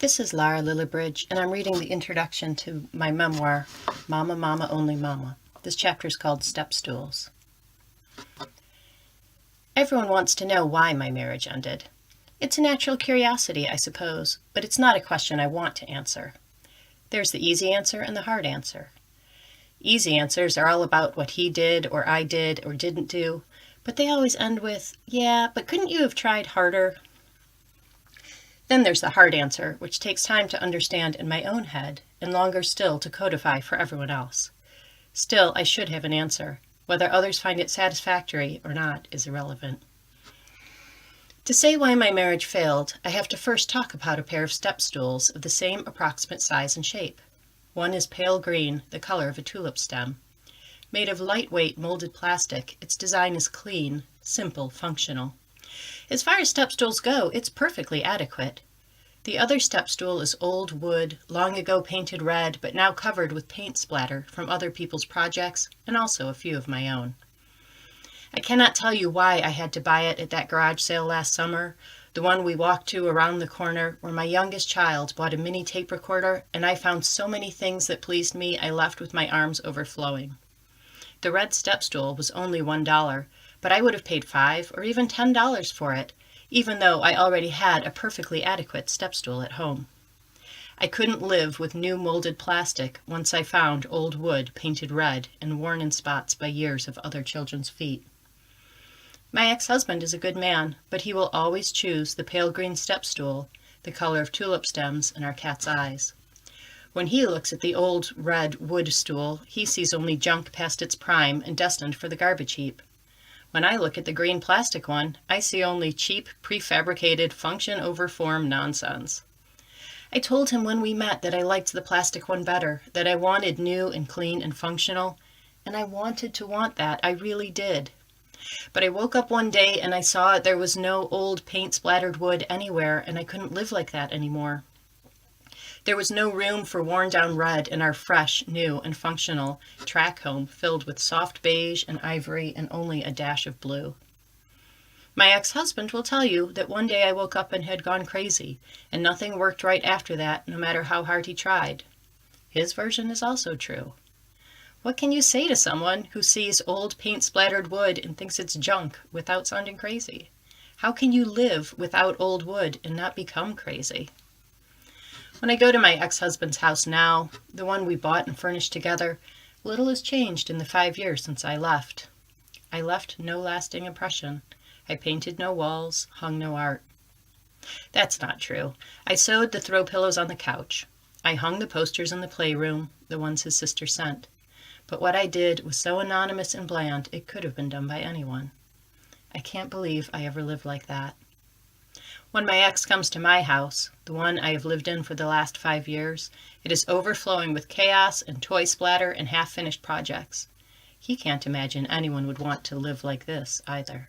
This is Lara Lillibridge, and I'm reading the introduction to my memoir, Mama, Mama, Only Mama. This chapter is called Step Stools. Everyone wants to know why my marriage ended. It's a natural curiosity, I suppose, but it's not a question I want to answer. There's the easy answer and the hard answer. Easy answers are all about what he did or I did or didn't do, but they always end with, yeah, but couldn't you have tried harder? Then there's the hard answer, which takes time to understand in my own head and longer still to codify for everyone else. Still, I should have an answer. Whether others find it satisfactory or not is irrelevant. To say why my marriage failed, I have to first talk about a pair of step stools of the same approximate size and shape. One is pale green, the color of a tulip stem. Made of lightweight molded plastic, its design is clean, simple, functional. As far as step stools go, it's perfectly adequate. The other step stool is old wood, long ago painted red, but now covered with paint splatter from other people's projects and also a few of my own. I cannot tell you why I had to buy it at that garage sale last summer, the one we walked to around the corner, where my youngest child bought a mini tape recorder and I found so many things that pleased me I left with my arms overflowing. The red step stool was only $1, but I would have paid $5 or even $10 for it, even though I already had a perfectly adequate step stool at home. I couldn't live with new molded plastic once I found old wood painted red and worn in spots by years of other children's feet. My ex-husband is a good man, but he will always choose the pale green step stool, the color of tulip stems and our cat's eyes. When he looks at the old red wood stool, he sees only junk past its prime and destined for the garbage heap. When I look at the green plastic one, I see only cheap, prefabricated, function over form nonsense. I told him when we met that I liked the plastic one better, that I wanted new and clean and functional, and I wanted to want that, I really did. But I woke up one day and I saw there was no old paint-splattered wood anywhere, and I couldn't live like that anymore. There was no room for worn-down red in our fresh, new, and functional track home filled with soft beige and ivory and only a dash of blue. My ex-husband will tell you that one day I woke up and had gone crazy, and nothing worked right after that, no matter how hard he tried. His version is also true. What can you say to someone who sees old paint-splattered wood and thinks it's junk without sounding crazy? How can you live without old wood and not become crazy? When I go to my ex-husband's house now, the one we bought and furnished together, little has changed in the 5 years since I left. I left no lasting impression. I painted no walls, hung no art. That's not true. I sewed the throw pillows on the couch. I hung the posters in the playroom, the ones his sister sent. But what I did was so anonymous and bland, it could have been done by anyone. I can't believe I ever lived like that. When my ex comes to my house, the one I have lived in for the last 5 years, it is overflowing with chaos and toy splatter and half-finished projects. He can't imagine anyone would want to live like this either.